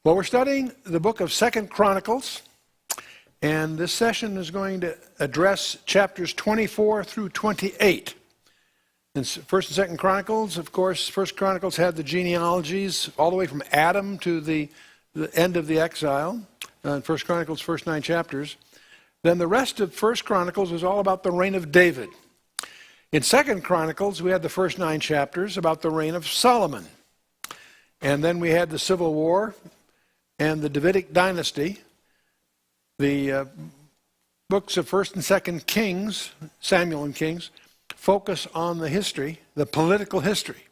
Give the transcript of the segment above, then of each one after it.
Well, we're studying the book of 2 Chronicles, and this session is going to address chapters 24 through 28. In 1st and 2nd Chronicles, of course, 1st Chronicles had the genealogies all the way from Adam to the end of the exile. 1st Chronicles, first 9 chapters. Then the rest of 1st Chronicles was all about the reign of David. In 2nd Chronicles, we had the first 9 chapters about the reign of Solomon. And then we had the Civil War and the Davidic Dynasty. The books of 1st and 2nd Kings, Samuel and Kings, focus on the history, the political history.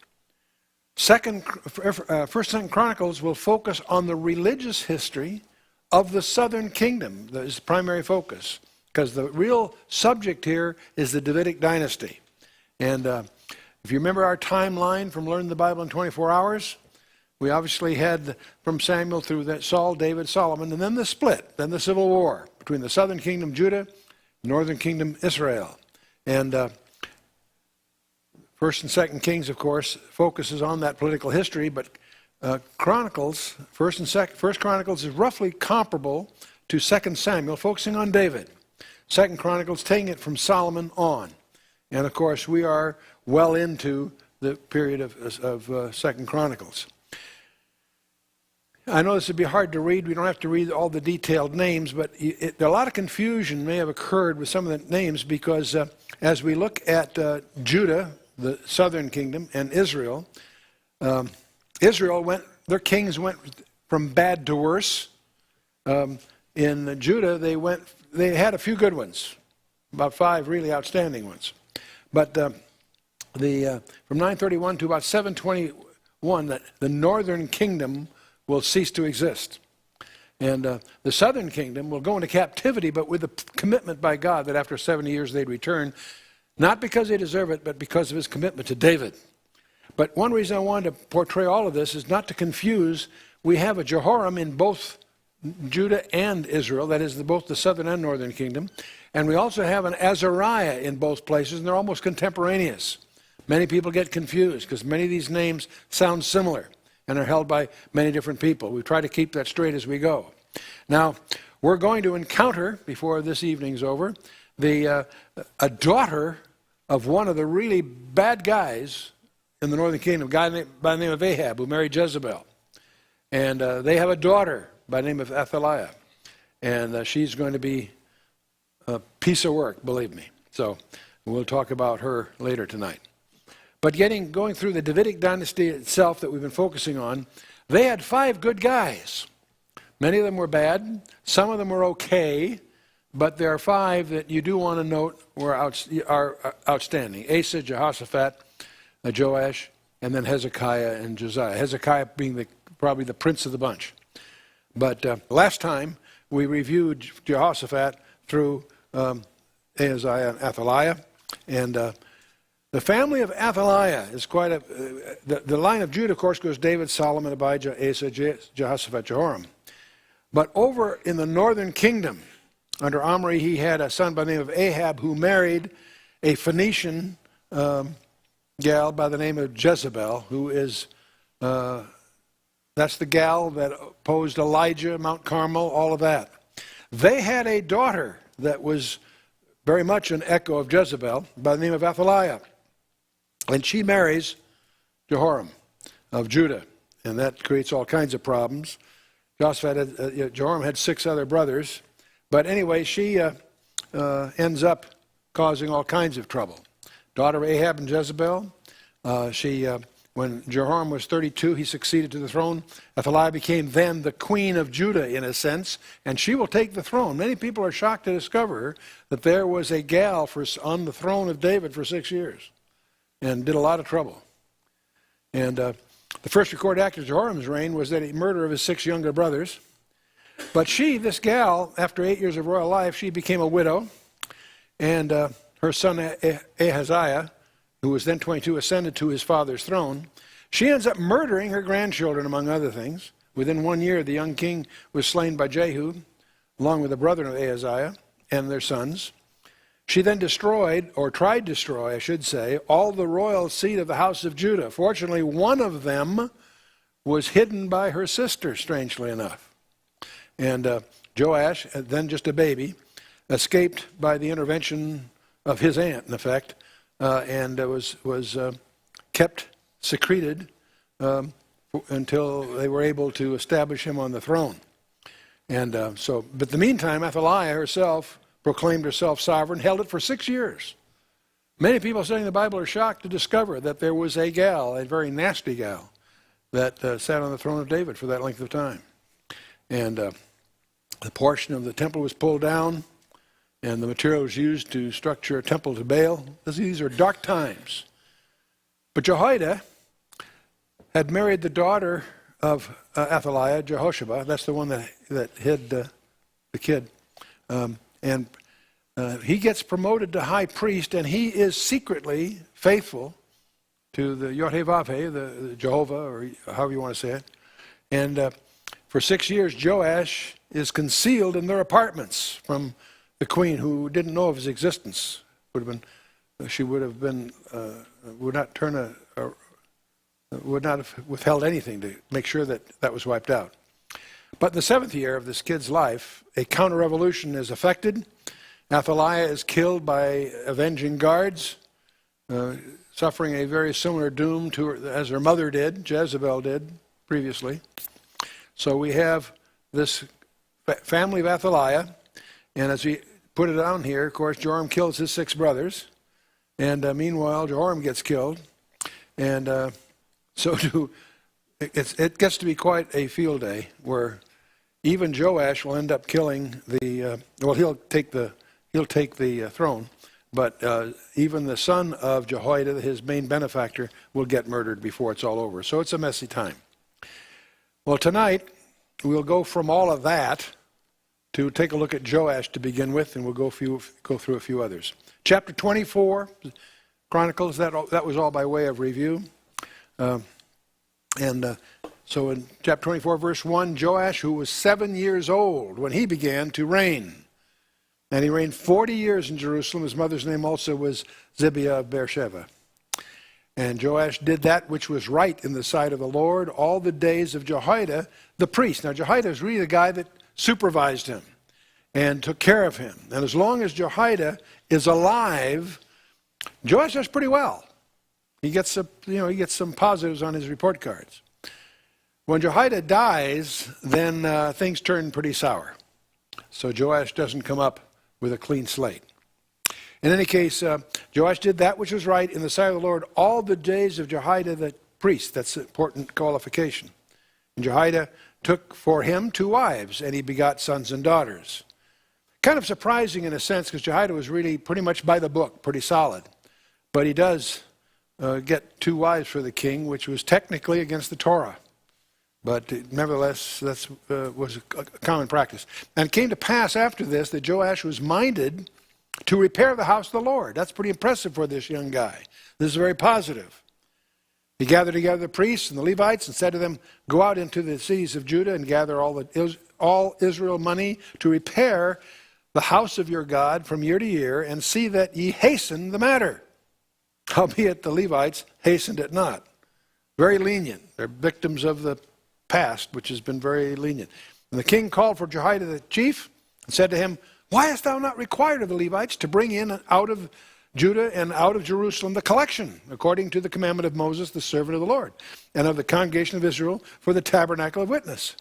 1st and 2nd Chronicles will focus on the religious history of the southern kingdom. That is the primary focus, because the real subject here is the Davidic Dynasty. And if you remember our timeline from learning the Bible in 24 hours, we obviously had from Samuel through that Saul, David, Solomon, and then the split, then the Civil War between the southern kingdom, Judah, northern kingdom, Israel. And 1st and 2nd Kings, of course, focuses on that political history, but Chronicles, 1st Chronicles is roughly comparable to 2nd Samuel, focusing on David. 2nd Chronicles taking it from Solomon on. And of course, we are well into the period of 2nd Chronicles. I know this would be hard to read. We don't have to read all the detailed names, but a lot of confusion may have occurred with some of the names because as we look at Judah, the southern kingdom, and Israel, their kings went from bad to worse. In Judah, they had a few good ones, about 5 really outstanding ones. But from 931 to about 721, the northern kingdom will cease to exist. And the southern kingdom will go into captivity, but with a commitment by God that after 70 years they'd return, not because they deserve it, but because of his commitment to David. But one reason I wanted to portray all of this is not to confuse. We have a Jehoram in both Judah and Israel, that is both the southern and northern kingdom. And we also have an Azariah in both places, and they're almost contemporaneous. Many people get confused because many of these names sound similar and are held by many different people. We try to keep that straight as we go. Now, we're going to encounter, before this evening's over, a daughter of one of the really bad guys in the northern kingdom, a guy by the name of Ahab, who married Jezebel. And they have a daughter by the name of Athaliah. And she's going to be a piece of work, believe me. So we'll talk about her later tonight. But going through the Davidic dynasty itself that we've been focusing on, they had 5 good guys. Many of them were bad. Some of them were okay. But there are 5 that you do want to note are outstanding. Asa, Jehoshaphat, Joash, and then Hezekiah and Josiah. Hezekiah being probably the prince of the bunch. But last time we reviewed Jehoshaphat through Ahaziah and Athaliah. And the family of Athaliah is quite the line of Judah, of course, goes David, Solomon, Abijah, Asa, Jehoshaphat, Jehoram. But over in the northern kingdom, under Omri, he had a son by the name of Ahab who married a Phoenician gal by the name of Jezebel, who is, that's the gal that opposed Elijah, Mount Carmel, all of that. They had a daughter that was very much an echo of Jezebel by the name of Athaliah. And she marries Jehoram of Judah, and that creates all kinds of problems. Jehoram had 6 other brothers. But anyway, she ends up causing all kinds of trouble. Daughter of Ahab and Jezebel. When Jehoram was 32, he succeeded to the throne. Athaliah became then the queen of Judah, in a sense, and she will take the throne. Many people are shocked to discover that there was a gal on the throne of David for 6 years and did a lot of trouble. And the first recorded act of Jehoram's reign was that he murdered of his 6 younger brothers. But this gal, after 8 years of royal life, she became a widow. And her son Ahaziah, who was then 22, ascended to his father's throne. She ends up murdering her grandchildren, among other things. Within 1 year, the young king was slain by Jehu, along with the brother of Ahaziah and their sons. She then destroyed, or tried to destroy, I should say, all the royal seat of the house of Judah. Fortunately, one of them was hidden by her sister, strangely enough. And Joash, then just a baby, escaped by the intervention of his aunt, in effect, and was kept secreted until they were able to establish him on the throne. And but in the meantime, Athaliah herself proclaimed herself sovereign, held it for 6 years. Many people studying the Bible are shocked to discover that there was a gal, a very nasty gal, that sat on the throne of David for that length of time. And the portion of the temple was pulled down, and the material was used to structure a temple to Baal. These are dark times. But Jehoiada had married the daughter of Athaliah, Jehosheba. That's the one that hid the kid. And he gets promoted to high priest, and he is secretly faithful to the Yod-Heh-Vav-Heh, the Jehovah, or however you want to say it. And for 6 years, Joash is concealed in their apartments from the queen, who didn't know of his existence. She would have been, would not have withheld anything to make sure that that was wiped out. But in the 7th year of this kid's life, a counter-revolution is effected. Athaliah is killed by avenging guards, suffering a very similar doom to her, as her mother did, Jezebel did previously. So we have this family of Athaliah, and as we put it down here, of course, Joram kills his 6 brothers, and meanwhile, Joram gets killed, and it gets to be quite a field day where even Joash will end up killing he'll take the throne, but even the son of Jehoiada, his main benefactor, will get murdered before it's all over. So it's a messy time. Well, tonight we'll go from all of that to take a look at Joash to begin with, and we'll go through a few others. Chapter 24, Chronicles, that was all by way of review. So in chapter 24, verse 1, Joash, who was 7 years old when he began to reign. And he reigned 40 years in Jerusalem. His mother's name also was Zibiah of Beersheba. And Joash did that which was right in the sight of the Lord all the days of Jehoiada the priest. Now, Jehoiada is really the guy that supervised him and took care of him. And as long as Jehoiada is alive, Joash does pretty well. He gets some positives on his report cards. When Jehoiada dies, then things turn pretty sour. So Joash doesn't come up with a clean slate. In any case, Joash did that which was right in the sight of the Lord all the days of Jehoiada the priest. That's an important qualification. And Jehoiada took for him 2 wives, and he begot sons and daughters. Kind of surprising in a sense, because Jehoiada was really pretty much by the book, pretty solid. But he does get 2 wives for the king, which was technically against the Torah. But nevertheless, that was a common practice. And it came to pass after this that Joash was minded to repair the house of the Lord. That's pretty impressive for this young guy. This is very positive. He gathered together the priests and the Levites and said to them, "Go out into the cities of Judah and gather all Israel money to repair the house of your God from year to year, and see that ye hasten the matter." Howbeit the Levites hastened it not. Very lenient. They're victims of the past, which has been very lenient. And the king called for Jehoiada the chief and said to him, "Why hast thou not required of the Levites to bring in out of Judah and out of Jerusalem the collection, according to the commandment of Moses, the servant of the Lord, and of the congregation of Israel for the tabernacle of witness?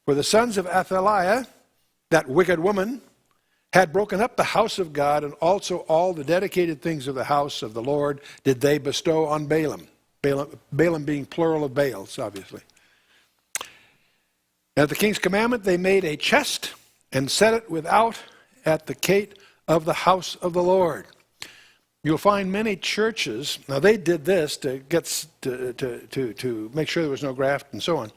For the sons of Athaliah, that wicked woman, had broken up the house of God, and also all the dedicated things of the house of the Lord did they bestow on Balaam." Balaam being plural of Baals, obviously. At the king's commandment, they made a chest and set it without at the gate of the house of the Lord. You'll find many churches, now they did this to make sure there was no graft and so on.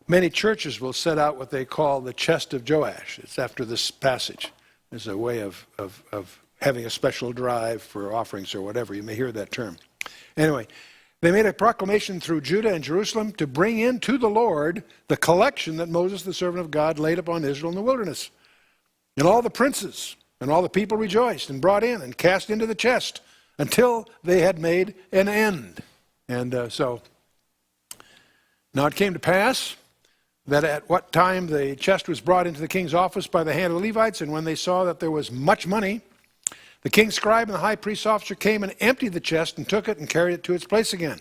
Many churches will set out what they call the chest of Joash. It's after this passage. It's a way of having a special drive for offerings or whatever. You may hear that term. Anyway, they made a proclamation through Judah and Jerusalem to bring in to the Lord the collection that Moses, the servant of God, laid upon Israel in the wilderness. And all the princes and all the people rejoiced and brought in and cast into the chest until they had made an end. And so Now it came to pass that at what time the chest was brought into the king's office by the hand of the Levites, and when they saw that there was much money, the king's scribe and the high priest's officer came and emptied the chest and took it and carried it to its place again.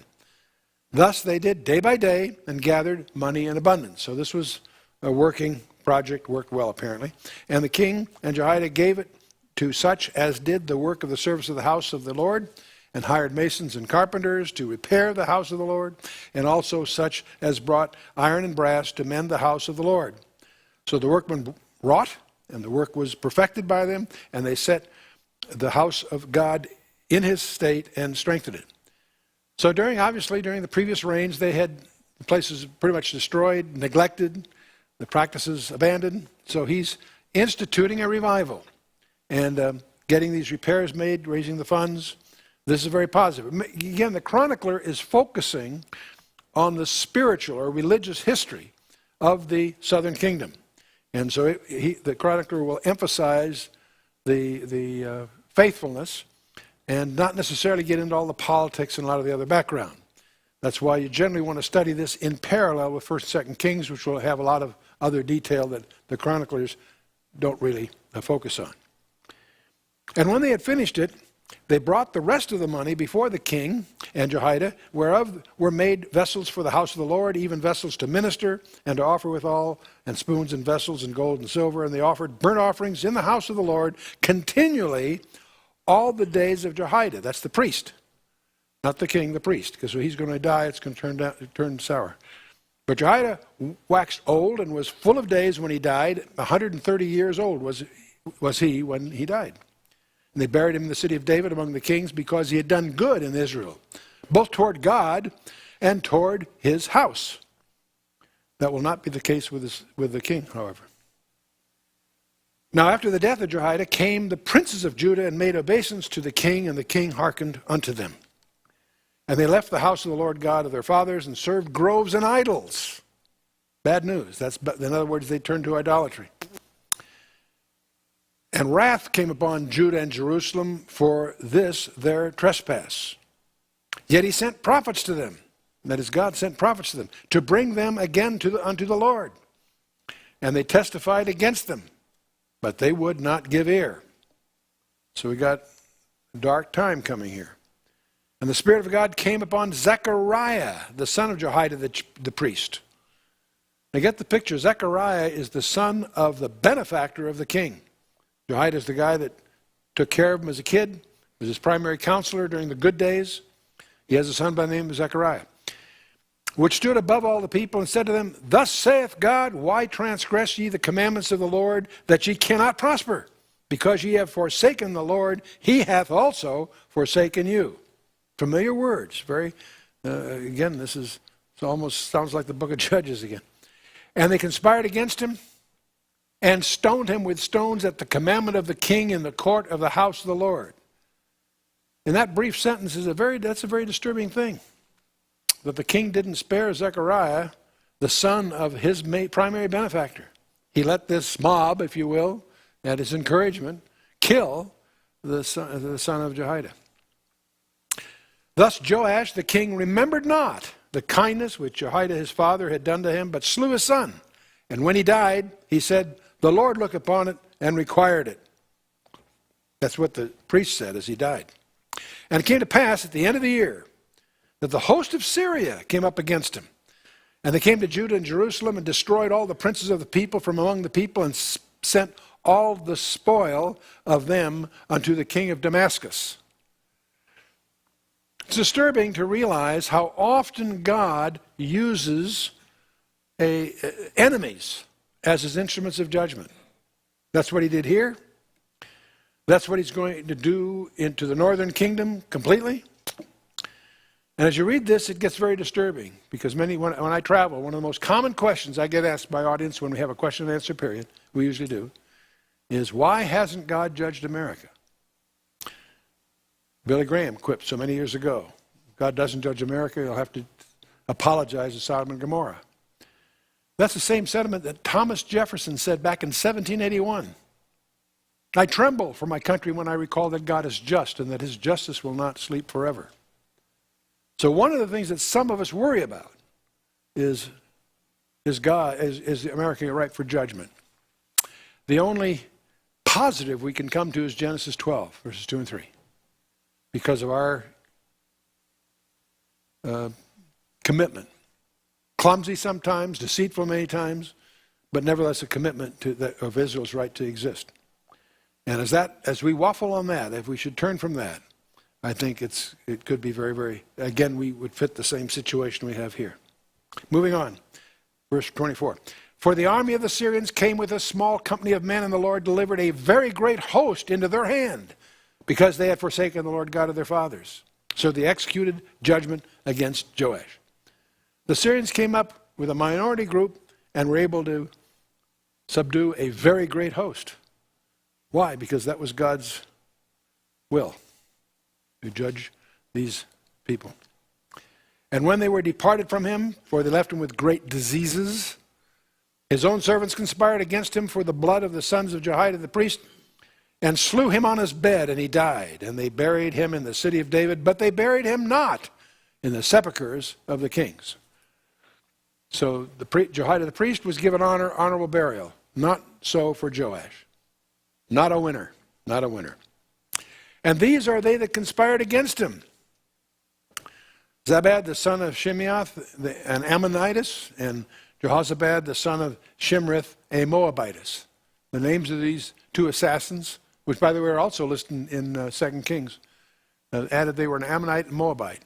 Thus they did day by day and gathered money in abundance. So this was a working project, worked well apparently. And the king and Jehoiada gave it to such as did the work of the service of the house of the Lord, and hired masons and carpenters to repair the house of the Lord, and also such as brought iron and brass to mend the house of the Lord. So the workmen wrought, and the work was perfected by them, and they set the house of God in his state and strengthened it. So obviously during the previous reigns, they had the places pretty much destroyed, neglected, the practices abandoned. So he's instituting a revival and getting these repairs made, raising the funds. This is very positive. Again, the chronicler is focusing on the spiritual or religious history of the southern kingdom. And so the chronicler will emphasize the faithfulness and not necessarily get into all the politics and a lot of the other background. That's why you generally want to study this in parallel with 1st and 2nd Kings, which will have a lot of other detail that the chroniclers don't really focus on. And when they had finished it, they brought the rest of the money before the king and Jehoiada, whereof were made vessels for the house of the Lord, even vessels to minister and to offer withal, and spoons and vessels and gold and silver. And they offered burnt offerings in the house of the Lord continually all the days of Jehoiada. That's the priest, not the king, the priest, because when he's going to die, it's going to turn sour. But Jehoiada waxed old and was full of days when he died. 130 years old was he when he died. And they buried him in the city of David among the kings because he had done good in Israel, both toward God and toward his house. That will not be the case with the king, however. Now after the death of Jehoiada came the princes of Judah and made obeisance to the king, and the king hearkened unto them. And they left the house of the Lord God of their fathers and served groves and idols. Bad news. In other words, they turned to idolatry. And wrath came upon Judah and Jerusalem for this their trespass. Yet he sent prophets to them, that is, God sent prophets to them, to bring them again unto the Lord. And they testified against them, but they would not give ear. So we got a dark time coming here. And the Spirit of God came upon Zechariah, the son of Jehoiada the priest. Now get the picture. Zechariah is the son of the benefactor of the king. Jehoiada is the guy that took care of him as a kid, was his primary counselor during the good days. He has a son by the name of Zechariah, which stood above all the people and said to them, Thus saith God, why transgress ye the commandments of the Lord, that ye cannot prosper? Because ye have forsaken the Lord, he hath also forsaken you. Familiar words. Again, this almost sounds like the book of Judges again. And they conspired against him, and stoned him with stones at the commandment of the king in the court of the house of the Lord. In that brief sentence that's a very disturbing thing. That the king didn't spare Zechariah, the son of his primary benefactor. He let this mob, if you will, at his encouragement, kill the son of Jehoiada. Thus Joash the king remembered not the kindness which Jehoiada his father had done to him, but slew his son. And when he died, he said, The Lord looked upon it and required it. That's what the priest said as he died. And it came to pass at the end of the year that the host of Syria came up against him. And they came to Judah and Jerusalem and destroyed all the princes of the people from among the people, and sent all the spoil of them unto the king of Damascus. It's disturbing to realize how often God uses enemies as his instruments of judgment. That's what he did here. That's what he's going to do into the northern kingdom completely. And as you read this, it gets very disturbing, because when I travel, one of the most common questions I get asked by audience when we have a question and answer period, we usually do, is why hasn't God judged America? Billy Graham quipped so many years ago, God doesn't judge America, he'll have to apologize to Sodom and Gomorrah. That's the same sentiment that Thomas Jefferson said back in 1781. I tremble for my country when I recall that God is just and that his justice will not sleep forever. So one of the things that some of us worry about is America ripe for judgment? The only positive we can come to is Genesis 12, verses 2 and 3. Because of our commitment. Clumsy sometimes, deceitful many times, but nevertheless a commitment of Israel's right to exist. And as we waffle on that, if we should turn from that, I think it could be very, very, again, we would fit the same situation we have here. Moving on, verse 24. For the army of the Syrians came with a small company of men, and the Lord delivered a very great host into their hand, because they had forsaken the Lord God of their fathers. So they executed judgment against Joash. The Syrians came up with a minority group and were able to subdue a very great host. Why? Because that was God's will, to judge these people. And when they were departed from him, for they left him with great diseases, his own servants conspired against him for the blood of the sons of Jehoiada the priest, and slew him on his bed, and he died. And they buried him in the city of David, but they buried him not in the sepulchres of the kings. So Jehoiada the priest was given honorable burial. Not so for Joash. Not a winner. Not a winner. And these are they that conspired against him: Zabad the son of Shimeath, an Ammonitess, and Jehozabad the son of Shimrith, a Moabitess. The names of these two assassins, which by the way are also listed in 2 Kings, added they were an Ammonite and Moabite.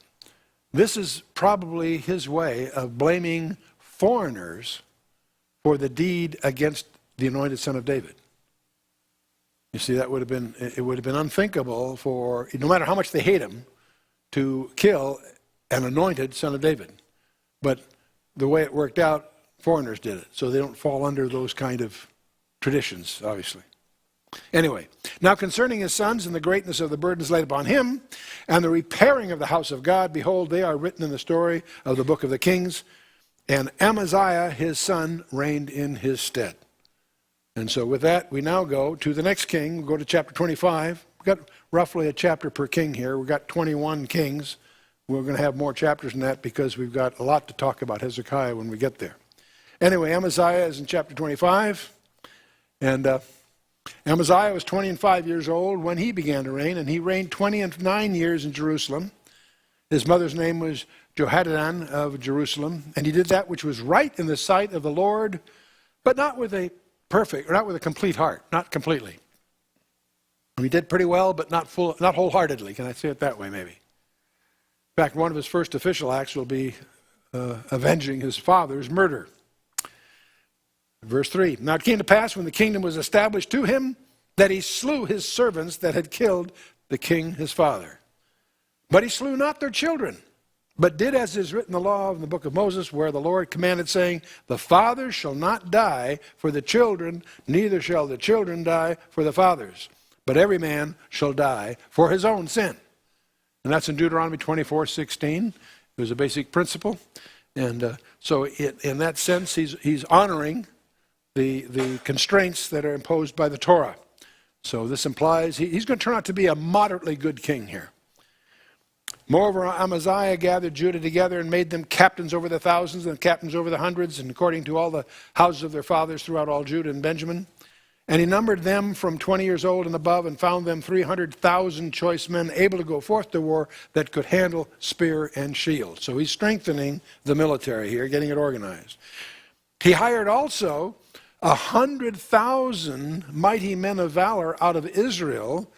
This is probably his way of blaming foreigners for the deed against the anointed son of David. You see, it would have been unthinkable for, no matter how much they hate him, to kill an anointed son of David. But the way it worked out, foreigners did it, so they don't fall under those kind of traditions, obviously. Anyway, now concerning his sons and the greatness of the burdens laid upon him, and the repairing of the house of God, behold, they are written in the story of the book of the Kings, and Amaziah his son reigned in his stead. And so with that, we now go to the next king. We'll go to chapter 25. We've got roughly a chapter per king here. We've got 21 kings. We're going to have more chapters than that because we've got a lot to talk about Hezekiah when we get there. Anyway, Amaziah is in chapter 25. And Amaziah was 25 years old when he began to reign, and he reigned 29 years in Jerusalem. His mother's name was Jehohadan of Jerusalem, and he did that which was right in the sight of the Lord, but not with a complete heart, not completely. He did pretty well, but not wholeheartedly. Can I say it that way, maybe? In fact, one of his first official acts will be avenging his father's murder. Verse 3, now it came to pass when the kingdom was established to him that he slew his servants that had killed the king his father. But he slew not their children, but did as is written in the law of the book of Moses, where the Lord commanded, saying, the fathers shall not die for the children, neither shall the children die for the fathers, but every man shall die for his own sin. And that's in Deuteronomy 24:16. It was a basic principle. And so in that sense, he's honoring the constraints that are imposed by the Torah. So this implies he's going to turn out to be a moderately good king here. Moreover, Amaziah gathered Judah together and made them captains over the thousands and captains over the hundreds, and according to all the houses of their fathers throughout all Judah and Benjamin. And he numbered them from 20 years old and above, and found them 300,000 choice men able to go forth to war that could handle spear and shield. So he's strengthening the military here, getting it organized. He hired also 100,000 mighty men of valor out of Israel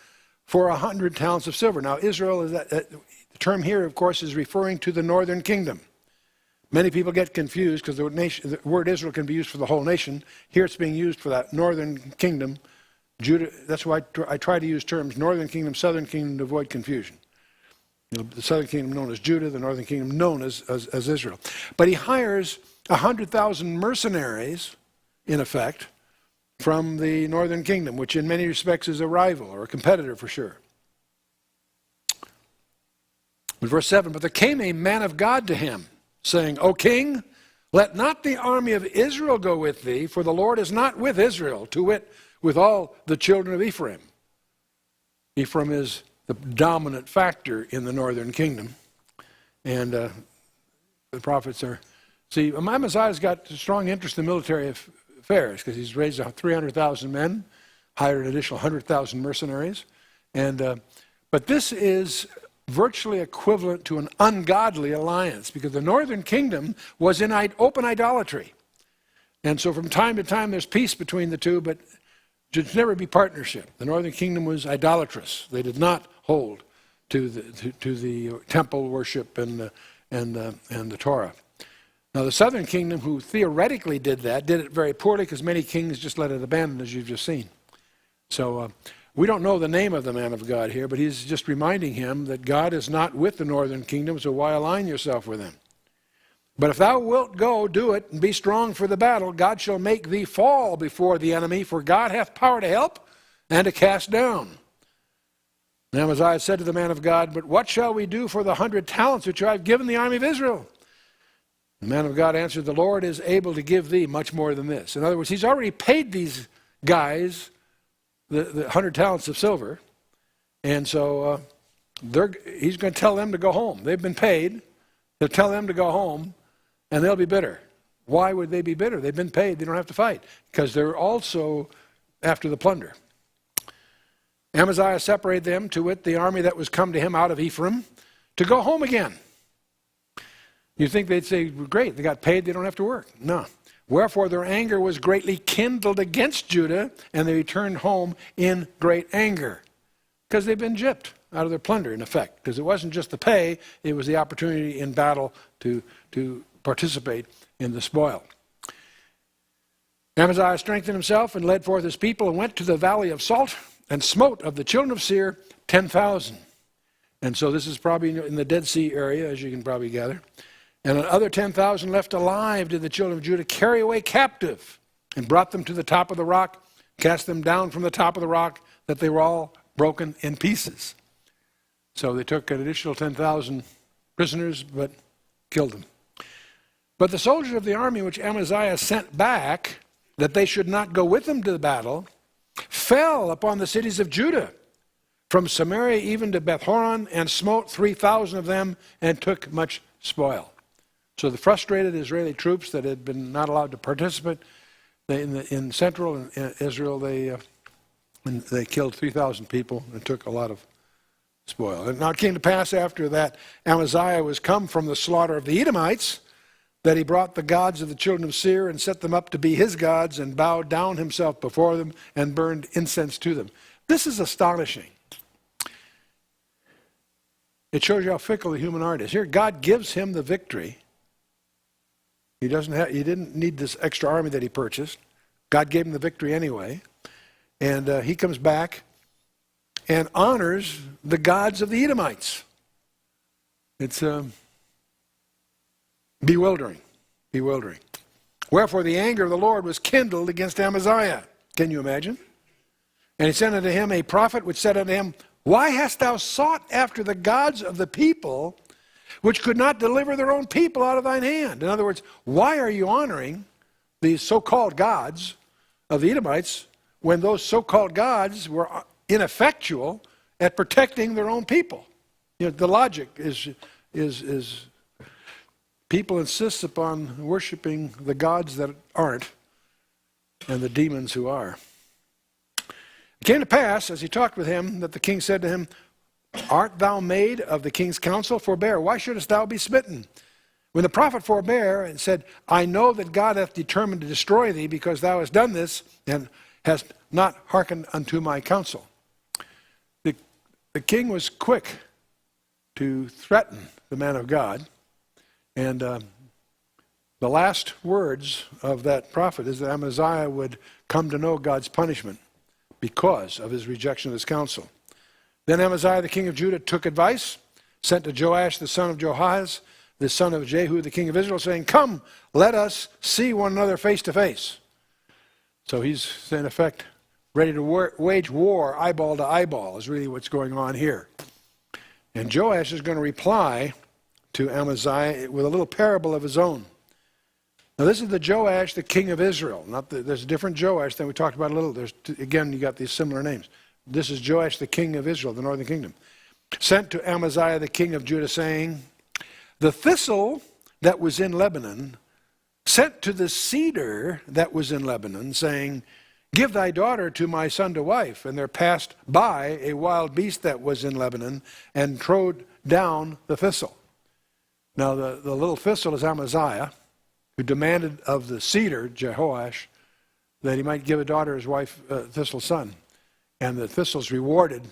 for 100 talents of silver. Now, Israel is the term here, of course, is referring to the northern kingdom. Many people get confused because the word Israel can be used for the whole nation. Here it's being used for that northern kingdom. Judah. That's why I try to use terms northern kingdom, southern kingdom to avoid confusion. The southern kingdom known as Judah, the northern kingdom known as Israel. But he hires 100,000 mercenaries, in effect, from the northern kingdom, which in many respects is a rival or a competitor for sure. In verse 7, but there came a man of God to him, saying, O king, let not the army of Israel go with thee, for the Lord is not with Israel, to wit, with all the children of Ephraim. Ephraim is the dominant factor in the northern kingdom. And the prophets are See, Amaziah's got a strong interest in military affairs because he's raised 300,000 men, hired an additional 100,000 mercenaries. But this is virtually equivalent to an ungodly alliance because the northern kingdom was in open idolatry. And so from time to time there's peace between the two, but there should never be partnership. The northern kingdom was idolatrous. They did not hold to the temple worship and the Torah. Now the southern kingdom, who theoretically did that, did it very poorly because many kings just let it abandon, as you've just seen. So we don't know the name of the man of God here, but he's just reminding him that God is not with the northern kingdom, so why align yourself with him? But if thou wilt go, do it, and be strong for the battle. God shall make thee fall before the enemy, for God hath power to help and to cast down. And Amaziah said to the man of God, but what shall we do for the 100 talents which I have given the army of Israel? The man of God answered, the Lord is able to give thee much more than this. In other words, he's already paid these guys the 100 talents of silver, and so he's going to tell them to go home. They've been paid. He'll tell them to go home, and they'll be bitter. Why would they be bitter? They've been paid. They don't have to fight because they're also after the plunder. Amaziah separated them, to wit, the army that was come to him out of Ephraim, to go home again. You'd think they'd say, great, they got paid, they don't have to work. No. Wherefore their anger was greatly kindled against Judah, and they returned home in great anger. Because they've been gypped out of their plunder, in effect. Because it wasn't just the pay, it was the opportunity in battle to participate in the spoil. Amaziah strengthened himself and led forth his people and went to the valley of Salt and smote of the children of Seir 10,000. And so this is probably in the Dead Sea area, as you can probably gather. And another 10,000 left alive did the children of Judah carry away captive and brought them to the top of the rock, cast them down from the top of the rock, that they were all broken in pieces. So they took an additional 10,000 prisoners, but killed them. But the soldiers of the army which Amaziah sent back, that they should not go with them to the battle, fell upon the cities of Judah, from Samaria even to Beth-horon, and smote 3,000 of them, and took much spoil. So the frustrated Israeli troops that had been not allowed to participate in central Israel, they killed 3,000 people and took a lot of spoil. And now it came to pass after that Amaziah was come from the slaughter of the Edomites, that he brought the gods of the children of Seir and set them up to be his gods, and bowed down himself before them and burned incense to them. This is astonishing. It shows you how fickle the human heart is. Here, God gives him the victory. He didn't need this extra army that he purchased. God gave him the victory anyway. And he comes back and honors the gods of the Edomites. It's bewildering. Wherefore the anger of the Lord was kindled against Amaziah. Can you imagine? And he sent unto him a prophet, which said unto him, why hast thou sought after the gods of the people, which could not deliver their own people out of thine hand? In other words, why are you honoring these so-called gods of the Edomites when those so-called gods were ineffectual at protecting their own people? You know, the logic is people insist upon worshiping the gods that aren't and the demons who are. It came to pass, as he talked with him, that the king said to him, art thou made of the king's counsel? Forbear. Why shouldest thou be smitten? When the prophet forbare and said, I know that God hath determined to destroy thee, because thou hast done this, and hast not hearkened unto my counsel. The king was quick to threaten the man of God. And the last words of that prophet is that Amaziah would come to know God's punishment because of his rejection of his counsel. Then Amaziah the king of Judah took advice, sent to Joash the son of Joahaz, the son of Jehu the king of Israel, saying, come, let us see one another face to face. So he's, in effect, ready to wage war eyeball to eyeball is really what's going on here. And Joash is going to reply to Amaziah with a little parable of his own. Now this is the Joash, the king of Israel. There's a different Joash than we talked about a little. Again, you got these similar names. This is Joash, the king of Israel, the northern kingdom. Sent to Amaziah, the king of Judah, saying, the thistle that was in Lebanon sent to the cedar that was in Lebanon, saying, give thy daughter to my son to wife. And there passed by a wild beast that was in Lebanon and trode down the thistle. Now the little thistle is Amaziah, who demanded of the cedar, Jehoash, that he might give a daughter his wife, Thistle's son. And the thistle's rewarded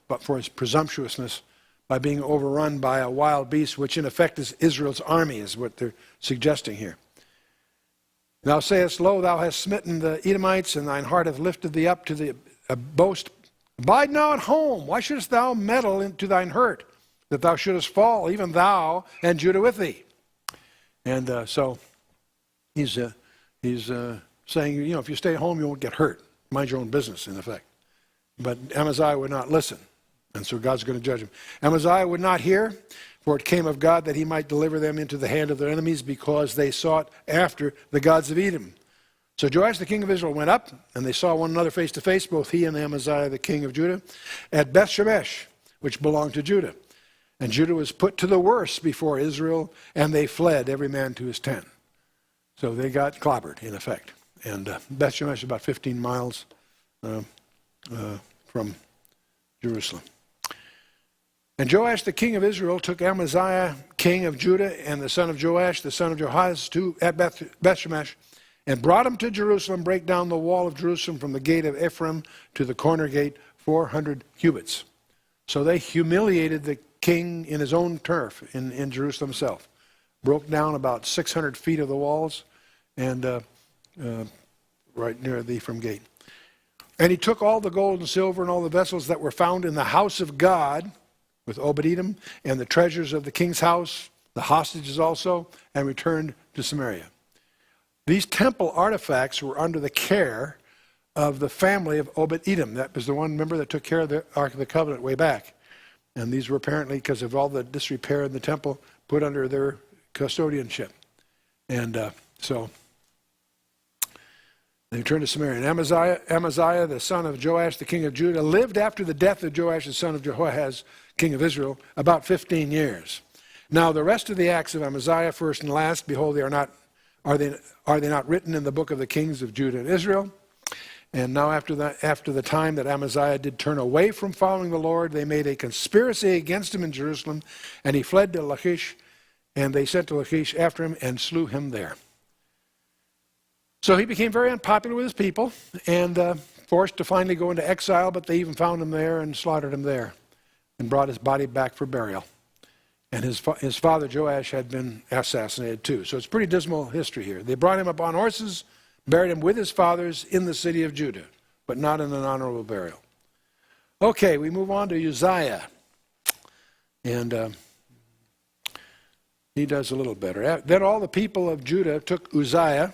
but for his presumptuousness by being overrun by a wild beast, which in effect is Israel's army, is what they're suggesting here. Thou sayest, lo, thou hast smitten the Edomites, and thine heart hath lifted thee up to the boast. Abide now at home. Why shouldest thou meddle into thine hurt, that thou shouldest fall, even thou and Judah with thee? And so he's saying, if you stay at home, you won't get hurt. Mind your own business, in effect. But Amaziah would not listen, and so God's going to judge him. Amaziah would not hear, for it came of God that he might deliver them into the hand of their enemies, because they sought after the gods of Edom. So Joash the king of Israel went up, and they saw one another face to face, both he and Amaziah the king of Judah, at Beth-shemesh, which belonged to Judah. And Judah was put to the worse before Israel, and they fled, every man to his tent. So they got clobbered, in effect. And Beth-shemesh is about 15 miles from Jerusalem. And Joash the king of Israel took Amaziah king of Judah and the son of Joash the son of Jehoahaz at Beth-shemesh, and brought him to Jerusalem, break down the wall of Jerusalem from the gate of Ephraim to the corner gate 400 cubits. So they humiliated the king in his own turf in Jerusalem himself. Broke down about 600 feet of the walls, and right near the Ephraim gate. And he took all the gold and silver and all the vessels that were found in the house of God, with Obed-Edom, and the treasures of the king's house, the hostages also, and returned to Samaria. These temple artifacts were under the care of the family of Obed-Edom. That was the one, remember, that took care of the Ark of the Covenant way back. And these were apparently, because of all the disrepair in the temple, put under their custodianship. And so they returned to Samaria. And Amaziah, the son of Joash, the king of Judah, lived after the death of Joash, the son of Jehoahaz, king of Israel, about 15 years. Now the rest of the acts of Amaziah, first and last, behold, are they not written in the book of the kings of Judah and Israel? And now after the time that Amaziah did turn away from following the Lord, they made a conspiracy against him in Jerusalem, and he fled to Lachish, and they sent to Lachish after him and slew him there. So he became very unpopular with his people, and forced to finally go into exile, but they even found him there and slaughtered him there, and brought his body back for burial. And his father Joash had been assassinated too. So it's pretty dismal history here. They brought him up on horses, buried him with his fathers in the city of Judah, but not in an honorable burial. Okay, we move on to Uzziah. And he does a little better. Then all the people of Judah took Uzziah,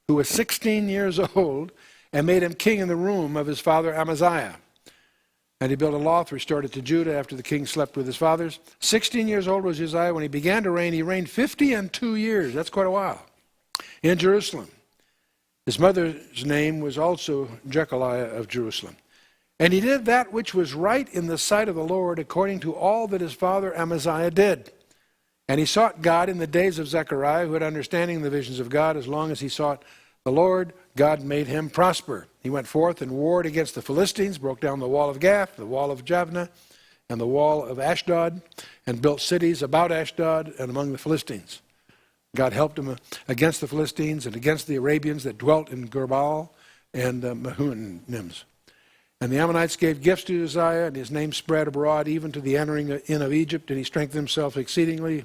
who was 16 years old, and made him king in the room of his father Amaziah. And he built a loft, restored it to Judah after the king slept with his fathers. 16 years old was Uzziah when he began to reign. He reigned 52 years. That's quite a while. In Jerusalem. His mother's name was also Jechaliah of Jerusalem. And he did that which was right in the sight of the Lord, according to all that his father Amaziah did. And he sought God in the days of Zechariah, who had understanding in the visions of God. As long as he sought the Lord, God made him prosper. He went forth and warred against the Philistines, broke down the wall of Gath, the wall of Jabneh, and the wall of Ashdod, and built cities about Ashdod and among the Philistines. God helped him against the Philistines and against the Arabians that dwelt in Gerbal and Mahunims. And the Ammonites gave gifts to Uzziah, and his name spread abroad even to the entering in of Egypt, and he strengthened himself exceedingly.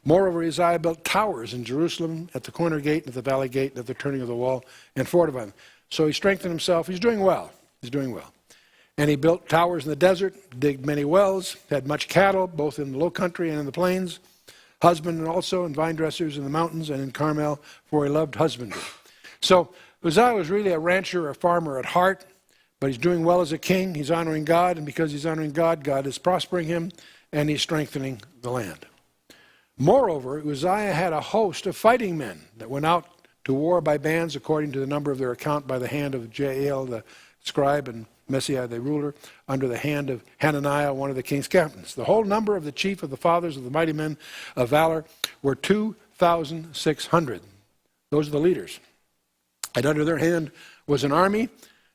Moreover, Uzziah built towers in Jerusalem at the corner gate, at the valley gate, and at the turning of the wall, and fortified them. So he strengthened himself. He's doing well. He's doing well. And he built towers in the desert, digged many wells, had much cattle, both in the low country and in the plains, husbandmen also, and vine dressers in the mountains and in Carmel, for he loved husbandry. So Uzziah was really a rancher, a farmer at heart, but he's doing well as a king. He's honoring God, and because he's honoring God, God is prospering him, and he's strengthening the land. Moreover, Uzziah had a host of fighting men that went out to war by bands according to the number of their account by the hand of Jael the scribe and Messiah the ruler, under the hand of Hananiah, one of the king's captains. The whole number of the chief of the fathers of the mighty men of valor were 2,600. Those are the leaders. And under their hand was an army,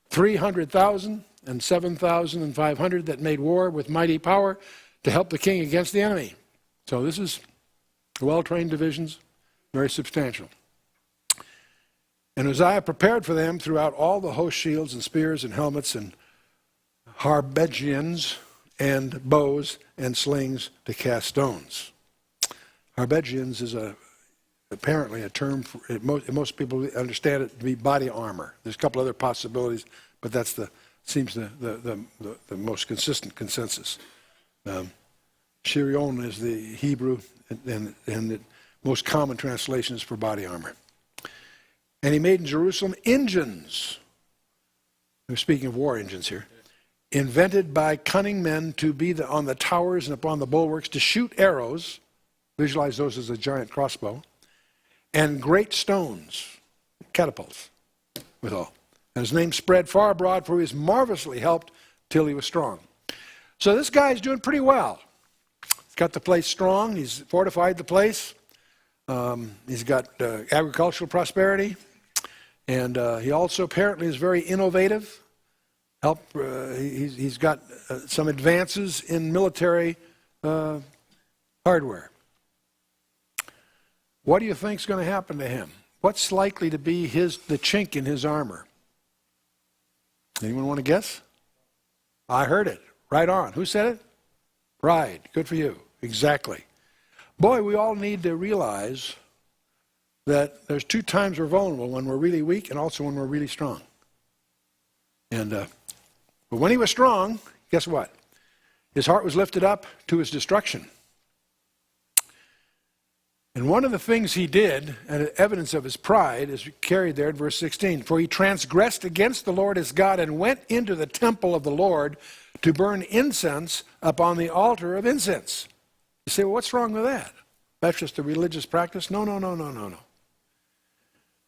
300,000 and 7,500 that made war with mighty power to help the king against the enemy. So this is well-trained divisions, very substantial. And Uzziah prepared for them throughout all the host shields and spears and helmets and harbegians and bows and slings to cast stones. Harbegians is apparently a term for, most people understand it to be body armor. There's a couple other possibilities, but that's seems the most consistent consensus. Shirion is the Hebrew, and the most common translation is for body armor. And he made in Jerusalem engines. We're speaking of war engines here. Invented by cunning men to be on the towers and upon the bulwarks to shoot arrows. Visualize those as a giant crossbow. And great stones, catapults, withal. And his name spread far abroad, for he was marvelously helped till he was strong. So this guy's doing pretty well. He's got the place strong. He's fortified the place. He's got agricultural prosperity. And he also apparently is very innovative. He's got some advances in military hardware. What do you think is going to happen to him? What's likely to be the chink in his armor? Anyone want to guess? I heard it. Right on. Who said it? Pride. Good for you. Exactly. Boy, we all need to realize that there's two times we're vulnerable, when we're really weak and also when we're really strong. And but when he was strong, guess what? His heart was lifted up to his destruction. And one of the things he did, and evidence of his pride, is carried there in verse 16. For he transgressed against the Lord his God and went into the temple of the Lord to burn incense upon the altar of incense. You say, well, what's wrong with that? That's just a religious practice? No.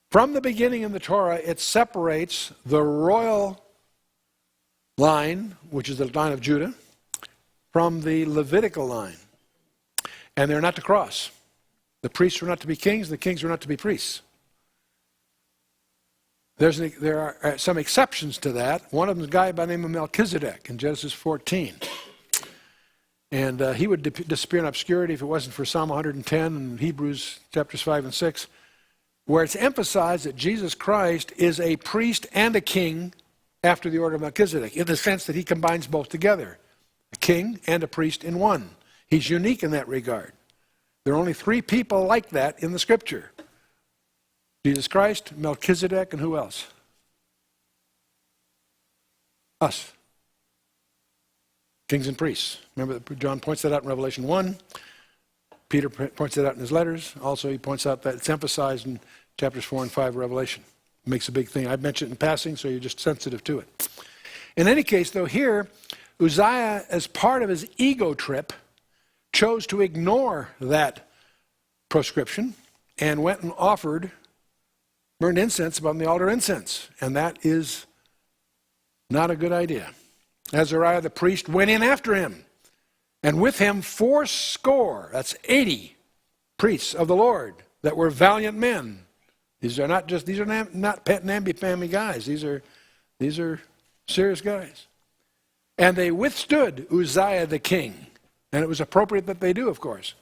From the beginning in the Torah, it separates the royal line, which is the line of Judah, from the Levitical line. And they're not to cross. The priests were not to be kings, the kings were not to be priests. There are some exceptions to that. One of them is a guy by the name of Melchizedek in Genesis 14. And he would disappear in obscurity if it wasn't for Psalm 110 and Hebrews chapters 5 and 6, where it's emphasized that Jesus Christ is a priest and a king after the order of Melchizedek, in the sense that he combines both together, a king and a priest in one. He's unique in that regard. There are only three people like that in the Scripture. Jesus Christ, Melchizedek, and who else? Us. Kings and priests. Remember that John points that out in Revelation 1. Peter points that out in his letters. Also, he points out that it's emphasized in chapters 4 and 5 of Revelation. It makes a big thing. I've mentioned it in passing, so you're just sensitive to it. In any case, though, here, Uzziah, as part of his ego trip, chose to ignore that proscription and went and burned incense upon the altar of incense. And that is not a good idea. Azariah the priest went in after him, and with him 80, that's 80 priests of the Lord that were valiant men. These are not pet namby-pamby guys. These are serious guys. And they withstood Uzziah the king. And it was appropriate that they do, of course.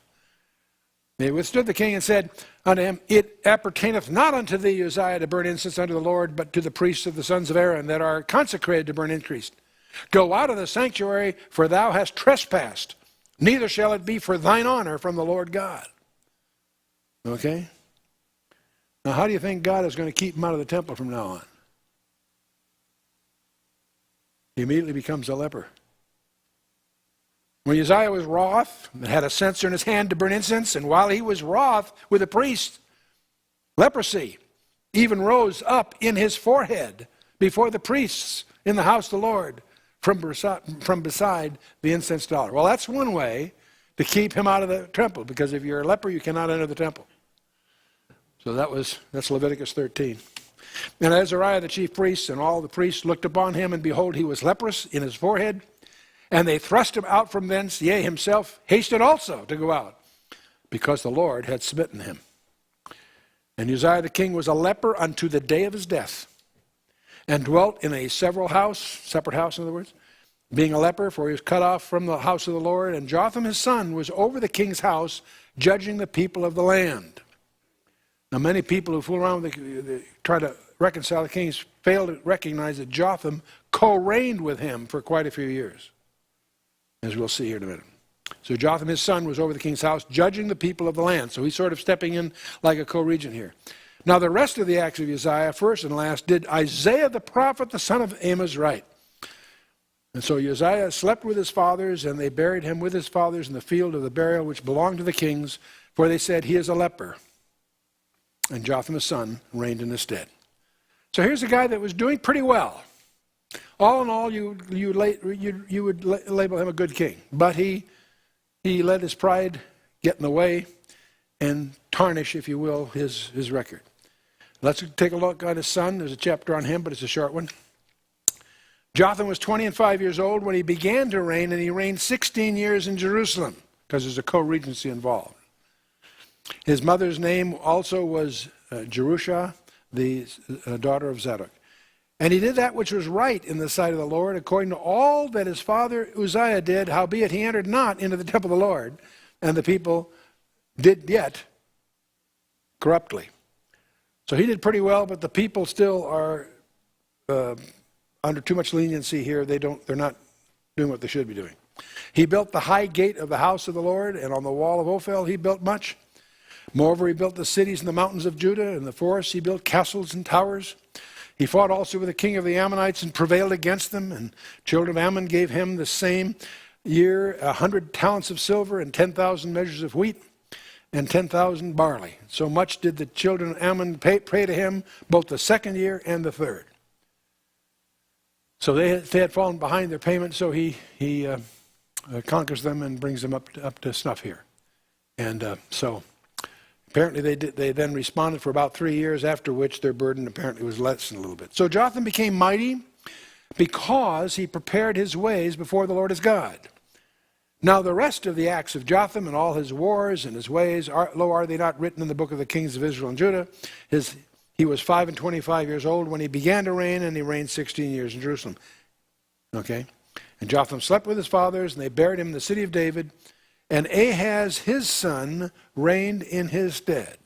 They withstood the king and said unto him, It appertaineth not unto thee, Uzziah, to burn incense unto the Lord, but to the priests of the sons of Aaron that are consecrated to burn incense. Go out of the sanctuary, for thou hast trespassed. Neither shall it be for thine honor from the Lord God. Okay? Now, how do you think God is going to keep him out of the temple from now on? He immediately becomes a leper. When Uzziah was wroth and had a censer in his hand to burn incense, and while he was wroth with the priest, leprosy even rose up in his forehead before the priests in the house of the Lord from beside the incense altar. Well, that's one way to keep him out of the temple, because if you're a leper, you cannot enter the temple. So that's Leviticus 13. And Azariah the chief priest and all the priests looked upon him, and behold, he was leprous in his forehead. And they thrust him out from thence, yea, himself hasted also to go out, because the Lord had smitten him. And Uzziah the king was a leper unto the day of his death, and dwelt in a separate house in other words, being a leper, for he was cut off from the house of the Lord. And Jotham his son was over the king's house, judging the people of the land. Now many people who fool around they try to reconcile the kings fail to recognize that Jotham co-reigned with him for quite a few years, as we'll see here in a minute. So Jotham his son was over the king's house, judging the people of the land. So he's sort of stepping in like a co-regent here. Now the rest of the acts of Uzziah, first and last, did Isaiah the prophet, the son of Amos, write. And so Uzziah slept with his fathers, and they buried him with his fathers in the field of the burial which belonged to the kings, for they said, he is a leper. And Jotham his son reigned in his stead. So here's a guy that was doing pretty well. All in all, you would label him a good king. But he let his pride get in the way and tarnish, if you will, his record. Let's take a look at his son. There's a chapter on him, but it's a short one. Jotham was 25 years old when he began to reign, and he reigned 16 years in Jerusalem, because there's a co-regency involved. His mother's name also was Jerusha, the daughter of Zadok. And he did that which was right in the sight of the Lord, according to all that his father Uzziah did, howbeit he entered not into the temple of the Lord, and the people did yet corruptly. So he did pretty well, but the people still are under too much leniency here. They're not doing what they should be doing. He built the high gate of the house of the Lord, and on the wall of Ophel he built much. Moreover, he built the cities in the mountains of Judah, and the forests he built castles and towers. He fought also with the king of the Ammonites and prevailed against them, and children of Ammon gave him the same year 100 talents of silver and 10,000 measures of wheat and 10,000 barley. So much did the children of Ammon pay to him both the second year and the third. So they had fallen behind their payment, so he conquers them and brings them up to snuff here. And so apparently they then responded for about 3 years, after which their burden apparently was lessened a little bit. So Jotham became mighty because he prepared his ways before the Lord his God. Now the rest of the acts of Jotham and all his wars and his ways, are they not written in the book of the kings of Israel and Judah? He was 25 years old when he began to reign, and he reigned 16 years in Jerusalem. Okay? And Jotham slept with his fathers, and they buried him in the city of David. And Ahaz, his son, reigned in his stead.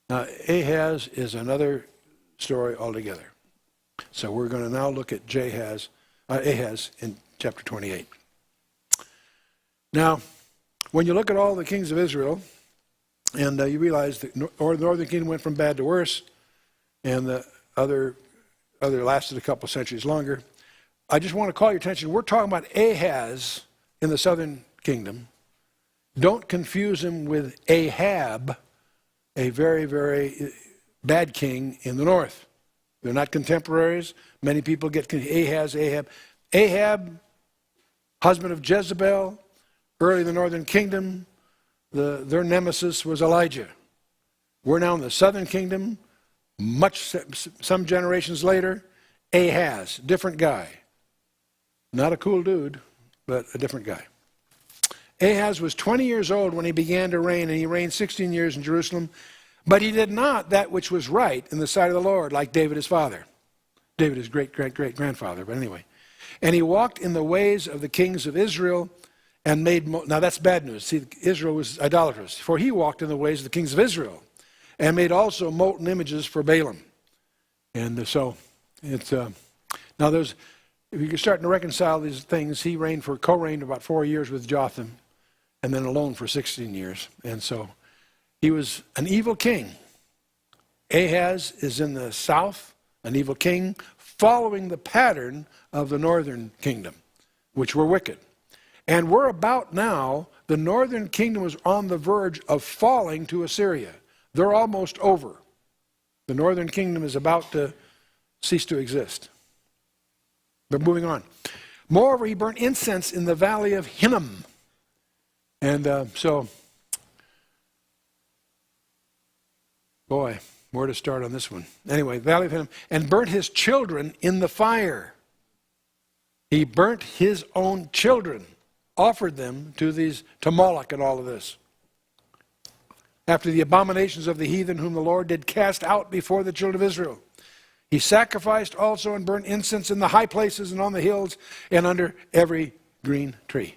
Now, Ahaz is another story altogether. So we're going to now look at Ahaz in chapter 28. Now, when you look at all the kings of Israel, and you realize that the northern kingdom went from bad to worse, and the other lasted a couple centuries longer. I just want to call your attention. We're talking about Ahaz in the southern kingdom. Don't confuse him with Ahab, a very, very bad king in the north. They're not contemporaries. Many people get confused. Ahab. Ahab, husband of Jezebel, early in the northern kingdom. Their nemesis was Elijah. We're now in the southern kingdom. Some generations later, Ahaz, different guy. Not a cool dude, but a different guy. Ahaz was 20 years old when he began to reign, and he reigned 16 years in Jerusalem. But he did not that which was right in the sight of the Lord, like David his father. David his great-great-great-grandfather, but anyway. And he walked in the ways of the kings of Israel and made... Now that's bad news. See, Israel was idolatrous. For he walked in the ways of the kings of Israel and made also molten images for Balaam. And so it's... now there's... If you're starting to reconcile these things, he co-reigned about 4 years with Jotham, and then alone for 16 years. And so he was an evil king. Ahaz is in the south, an evil king, following the pattern of the northern kingdom, which were wicked. And we're about now, the northern kingdom was on the verge of falling to Assyria. They're almost over. The northern kingdom is about to cease to exist. But moving on. Moreover, he burnt incense in the valley of Hinnom. And boy, where to start on this one. Anyway, valley of Hinnom. And burnt his children in the fire. He burnt his own children, offered them to Moloch and all of this. after the abominations of the heathen whom the Lord did cast out before the children of Israel. He sacrificed also and burnt incense in the high places and on the hills and under every green tree.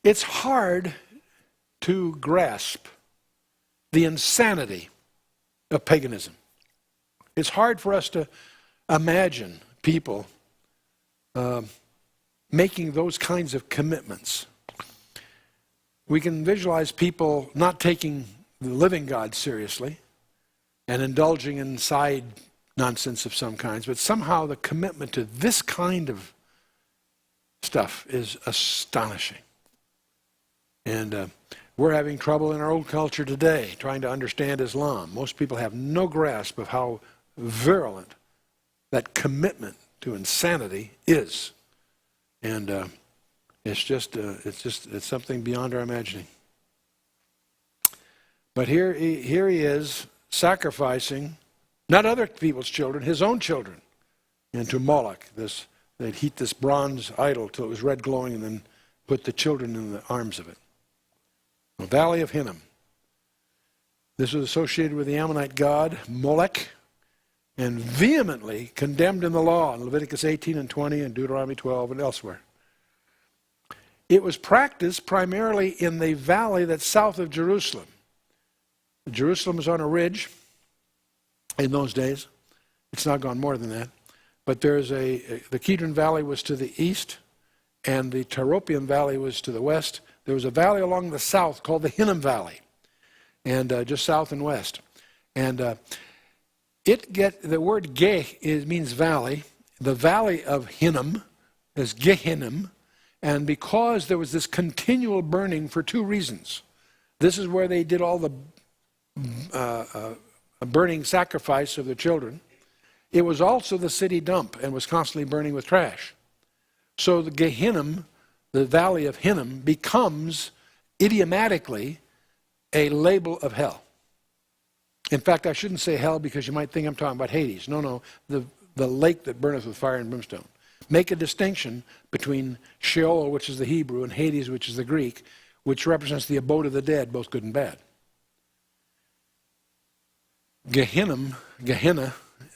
It's hard to grasp the insanity of paganism. It's hard for us to imagine people making those kinds of commitments. We can visualize people not taking the living God seriously and indulging in side nonsense of some kinds, but somehow the commitment to this kind of stuff is astonishing. And we're having trouble in our old culture today trying to understand Islam. Most people have no grasp of how virulent that commitment to insanity is. And it's something beyond our imagining. But here he is sacrificing not other people's children, his own children, into Moloch. They'd heat this bronze idol till it was red glowing and then put the children in the arms of it. The Valley of Hinnom. This was associated with the Ammonite god Molech and vehemently condemned in the law in Leviticus 18 and 20 and Deuteronomy 12 and elsewhere. It was practiced primarily in the valley that's south of Jerusalem. Jerusalem was on a ridge in those days. It's not gone more than that. But the Kidron Valley was to the east and the Tyropian Valley was to the west. There was a valley along the south called the Hinnom Valley, and just south and west. And the word Geh means valley. The valley of Hinnom is Gehinnom, and because there was this continual burning for two reasons. This is where they did all the burning sacrifice of the children. It was also the city dump and was constantly burning with trash. So the Gehinnom, the valley of Hinnom, becomes idiomatically a label of hell. In fact, I shouldn't say hell because you might think I'm talking about Hades. No, the lake that burneth with fire and brimstone. Make a distinction between Sheol, which is the Hebrew, and Hades, which is the Greek, which represents the abode of the dead, both good and bad. Gehenna,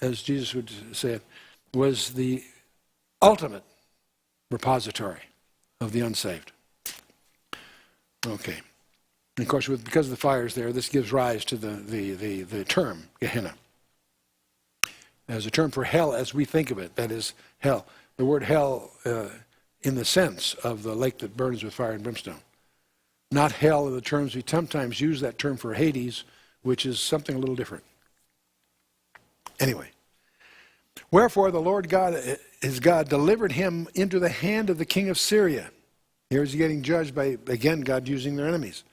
as Jesus would say it, was the ultimate repository of the unsaved. Okay. And of course, because of the fires there, this gives rise to the term Gehenna as a term for hell as we think of it. That is hell. The word hell in the sense of the lake that burns with fire and brimstone. Not hell in the terms we sometimes use that term for Hades, which is something a little different. Anyway. Wherefore the Lord God, his God, delivered him into the hand of the king of Syria. Here he's getting judged by, again, God using their enemies.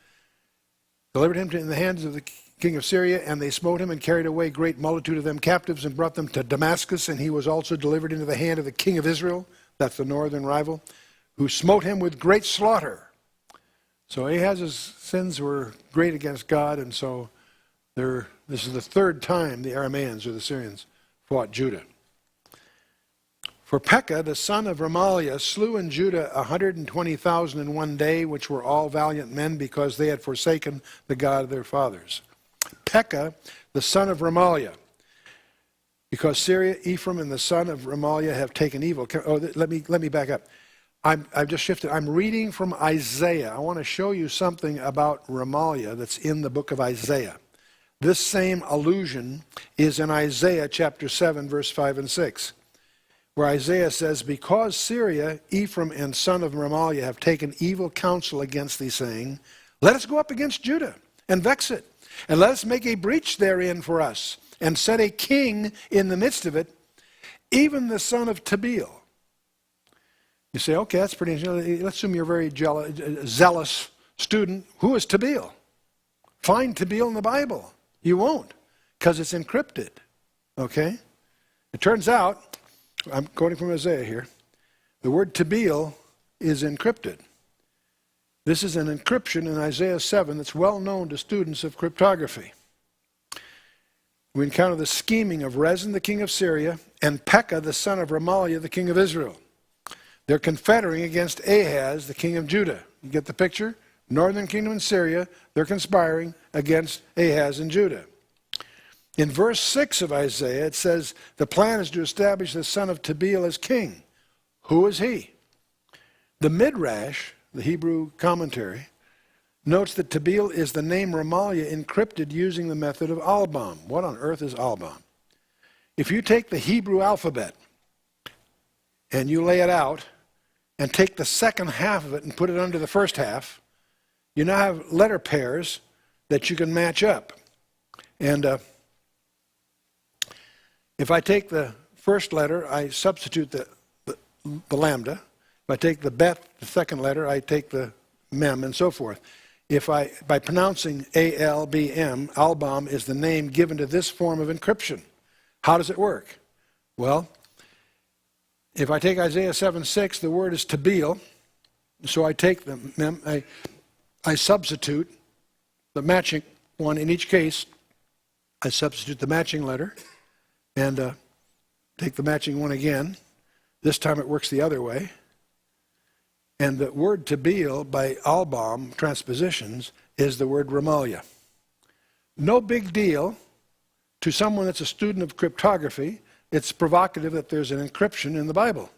Delivered him in the hands of the king of Syria, and they smote him and carried away great multitude of them captives and brought them to Damascus, and he was also delivered into the hand of the king of Israel, that's the northern rival, who smote him with great slaughter. So Ahaz's sins were great against God, and so this is the third time the Arameans or the Syrians fought Judah. For Pekah, the son of Remaliah, slew in Judah 120,000 in one day, which were all valiant men, because they had forsaken the God of their fathers. Pekah, the son of Remaliah, because Syria, Ephraim, and the son of Remaliah have taken evil. Let me back up. I've just shifted. I'm reading from Isaiah. I want to show you something about Remaliah that's in the book of Isaiah. This same allusion is in Isaiah chapter 7, verse 5 and 6. Where Isaiah says, because Syria, Ephraim, and son of Remaliah have taken evil counsel against thee, saying, let us go up against Judah and vex it, and let us make a breach therein for us, and set a king in the midst of it, even the son of Tabeel. You say, okay, that's pretty interesting. Let's assume you're a very zealous student. Who is Tabeel? Find Tabeel in the Bible. You won't, because it's encrypted. Okay? It turns out, I'm quoting from Isaiah here, the word Tabeel is encrypted. This is an encryption in Isaiah 7 that's well known to students of cryptography. We encounter the scheming of Rezin, the king of Syria, and Pekah, the son of Remaliah, the king of Israel. They're confederating against Ahaz, the king of Judah. You get the picture? Northern kingdom and Syria, they're conspiring against Ahaz and Judah. In verse 6 of Isaiah, it says, the plan is to establish the son of Tabeel as king. Who is he? The Midrash, the Hebrew commentary, notes that Tabeel is the name Remaliah encrypted using the method of Albam. What on earth is Albam? If you take the Hebrew alphabet and you lay it out and take the second half of it and put it under the first half, you now have letter pairs that you can match up. And if I take the first letter, I substitute the lambda. If I take the bet, the second letter, I take the mem, and so forth. By pronouncing A-L-B-M, Albam is the name given to this form of encryption. How does it work? Well, if I take Isaiah 7:6, the word is Tabeel, so I take the mem, I substitute the matching one. In each case, I substitute the matching letter and take the matching one again. This time it works the other way. And the word Tabeel by Albam transpositions is the word Remaliah. No big deal to someone that's a student of cryptography. It's provocative that there's an encryption in the Bible.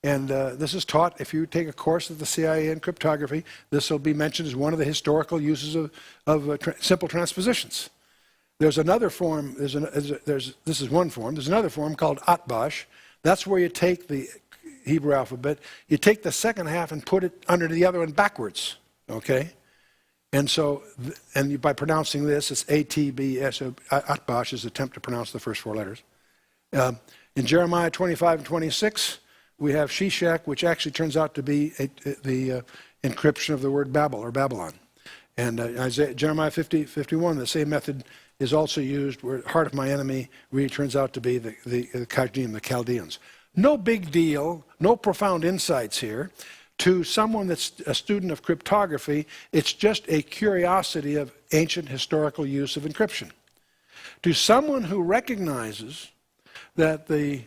And this is taught, if you take a course at the CIA in cryptography, this will be mentioned as one of the historical uses of simple transpositions. There's another form, this is one form, there's another form called Atbash. That's where you take the Hebrew alphabet, you take the second half and put it under the other one backwards, okay? And so, by pronouncing this, it's A-T-B-S, Atbash is an attempt to pronounce the first four letters. In Jeremiah 25 and 26, we have Shishak, which actually turns out to be the encryption of the word Babel or Babylon. And Jeremiah 50:51, the same method is also used where heart of my enemy really turns out to be the Chaldeans. No big deal, no profound insights here. To someone that's a student of cryptography, it's just a curiosity of ancient historical use of encryption. To someone who recognizes that the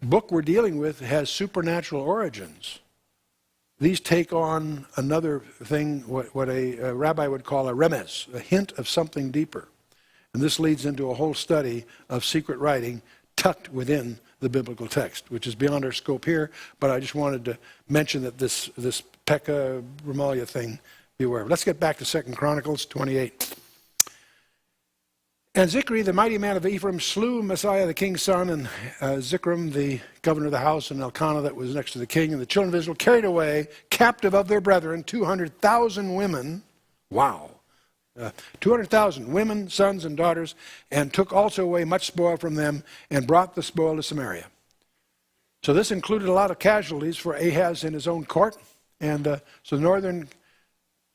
book we're dealing with has supernatural origins, these take on another thing, what a rabbi would call a remez, a hint of something deeper. And this leads into a whole study of secret writing tucked within the biblical text, which is beyond our scope here, but I just wanted to mention that this Pekah Remaliah thing, be aware of. Let's get back to 2 Chronicles 28. And Zikri, the mighty man of Ephraim, slew Messiah, the king's son, and Zikram, the governor of the house, and Elkanah, that was next to the king. And the children of Israel carried away, captive of their brethren, 200,000 women. Wow. 200,000 women, sons, and daughters, and took also away much spoil from them, and brought the spoil to Samaria. So this included a lot of casualties for Ahaz in his own court. And so the northern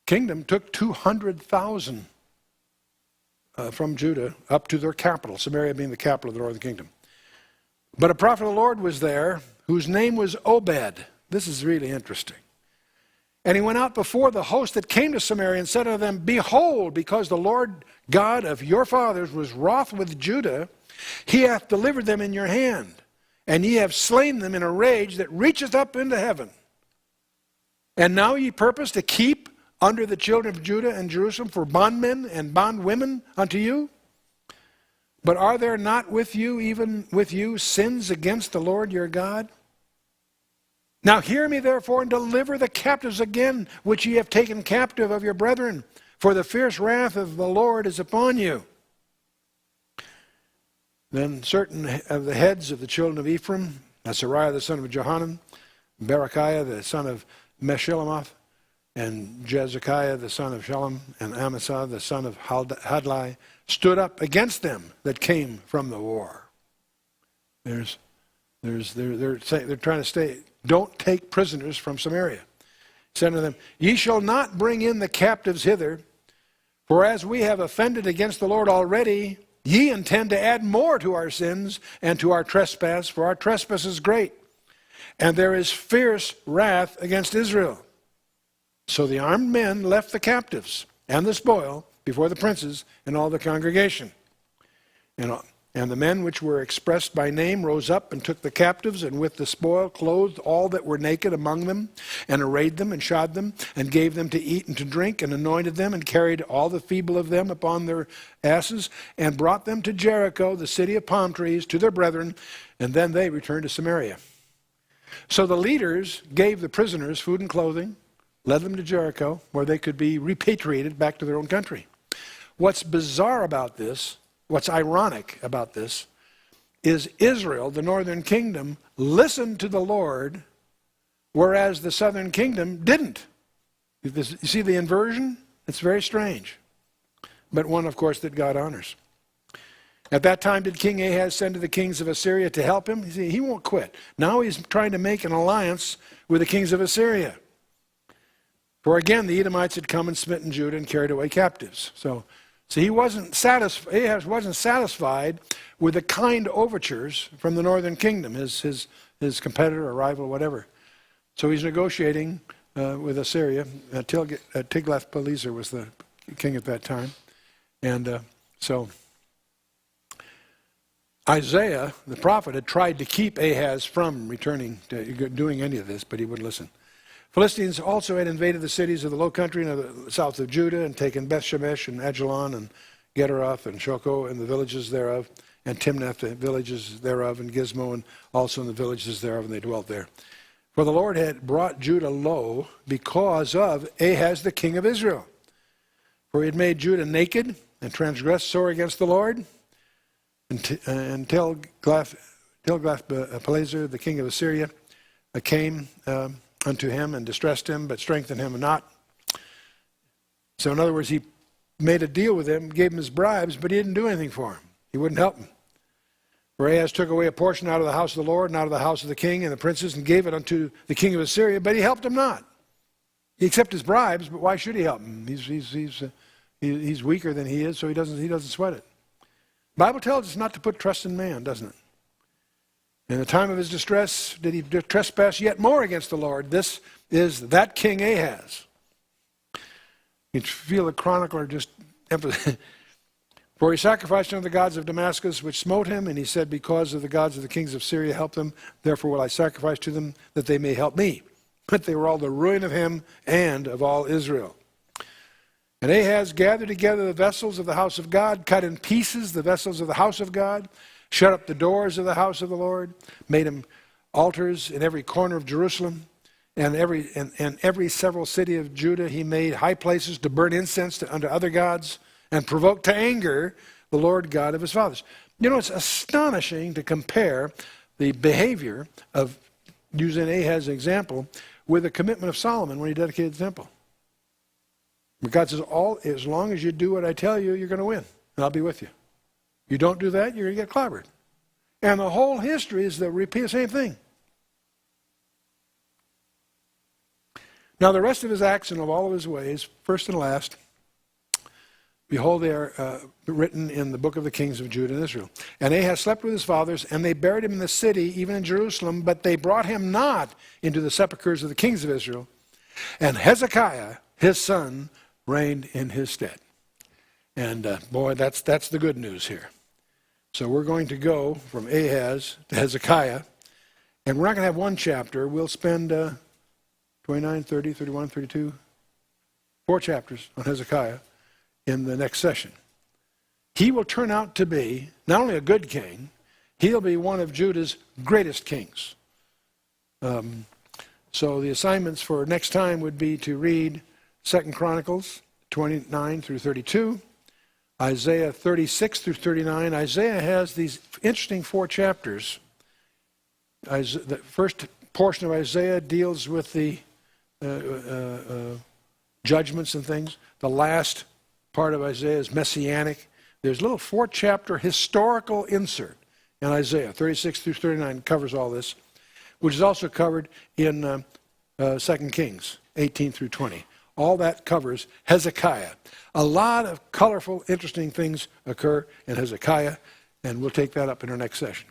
kingdom took 200,000 from Judah up to their capital, Samaria being the capital of the northern kingdom. But a prophet of the Lord was there, whose name was Obed. This is really interesting. And he went out before the host that came to Samaria and said unto them, Behold, because the Lord God of your fathers was wroth with Judah, he hath delivered them in your hand, and ye have slain them in a rage that reacheth up into heaven. And now ye purpose to keep under the children of Judah and Jerusalem for bondmen and bondwomen unto you? But are there not with you, even with you, sins against the Lord your God? Now hear me therefore, and deliver the captives again, which ye have taken captive of your brethren, for the fierce wrath of the Lord is upon you. Then certain of the heads of the children of Ephraim, Azariah the son of Johanan, Berechiah the son of Meshillemoth, and Jezekiah the son of Shallum, and Amasa the son of Hadlai, stood up against them that came from the war. They're trying to stay. Don't take prisoners from Samaria. He said unto them, Ye shall not bring in the captives hither, for as we have offended against the Lord already, ye intend to add more to our sins and to our trespass, for our trespass is great, and there is fierce wrath against Israel. So the armed men left the captives and the spoil before the princes and all the congregation. And And the men which were expressed by name rose up and took the captives, and with the spoil clothed all that were naked among them, and arrayed them, and shod them, and gave them to eat and to drink, and anointed them, and carried all the feeble of them upon their asses, and brought them to Jericho, the city of palm trees, to their brethren, and then they returned to Samaria. So the leaders gave the prisoners food and clothing, led them to Jericho, where they could be repatriated back to their own country. What's bizarre about this, what's ironic about this, is Israel, the northern kingdom, listened to the Lord, whereas the southern kingdom didn't. You see the inversion? It's very strange, but one, of course, that God honors. At that time did King Ahaz send to the kings of Assyria to help him? You see, he won't quit. Now he's trying to make an alliance with the kings of Assyria. For again, the Edomites had come and smitten Judah and carried away captives. So he wasn't satisfied. Ahaz wasn't satisfied with the kind overtures from the northern kingdom, his competitor or rival, whatever. So he's negotiating with Assyria. Tiglath-Pileser was the king at that time, and so Isaiah, the prophet, had tried to keep Ahaz from returning to doing any of this, but he wouldn't listen. Philistines also had invaded the cities of the low country in the south of Judah and taken Beth-Shemesh and Ajalon and Gederoth and Shoko and the villages thereof, and Timnath, the villages thereof, and Gizmo, and also in the villages thereof, and they dwelt there. For the Lord had brought Judah low because of Ahaz, the king of Israel. For he had made Judah naked and transgressed sore against the Lord. And Tiglath-Pileser, the king of Assyria, came unto him and distressed him, but strengthened him not. So in other words, he made a deal with him, gave him his bribes, but he didn't do anything for him. He wouldn't help him. For Ahaz took away a portion out of the house of the Lord and out of the house of the king and the princes, and gave it unto the king of Assyria, but he helped him not. He accepted his bribes, but why should he help him? He's weaker than he is, so he doesn't sweat it. The Bible tells us not to put trust in man, doesn't it? In the time of his distress, did he trespass yet more against the Lord? This is that King Ahaz. You feel the chronicler just emphasize. For he sacrificed unto the gods of Damascus, which smote him, and he said, because of the gods of the kings of Syria help them, therefore will I sacrifice to them, that they may help me. But they were all the ruin of him and of all Israel. And Ahaz gathered together the vessels of the house of God, cut in pieces the vessels of the house of God, shut up the doors of the house of the Lord, made him altars in every corner of Jerusalem, and every several city of Judah he made high places to burn incense unto other gods, and provoked to anger the Lord God of his fathers. You know, it's astonishing to compare the behavior of, using Ahaz as an example, with the commitment of Solomon when he dedicated the temple. But God says, as long as you do what I tell you, you're going to win, and I'll be with you. You don't do that, you're going to get clobbered. And the whole history is the repeat same thing. Now the rest of his acts and of all of his ways, first and last, behold, they are written in the book of the kings of Judah and Israel. And Ahaz slept with his fathers, and they buried him in the city, even in Jerusalem, but they brought him not into the sepulchres of the kings of Israel. And Hezekiah, his son, reigned in his stead. And boy, that's the good news here. So we're going to go from Ahaz to Hezekiah, and we're not going to have one chapter. We'll spend 29, 30, 31, 32, 4 chapters on Hezekiah in the next session. He will turn out to be not only a good king, he'll be one of Judah's greatest kings. So the assignments for next time would be to read 2 Chronicles 29 through 32, Isaiah 36 through 39. Isaiah has these interesting 4 chapters. The first portion of Isaiah deals with the judgments and things. The last part of Isaiah is messianic. There's a little 4-chapter historical insert in Isaiah 36 through 39 covers all this, which is also covered in 2 Kings 18 through 20. All that covers Hezekiah. A lot of colorful, interesting things occur in Hezekiah, and we'll take that up in our next session.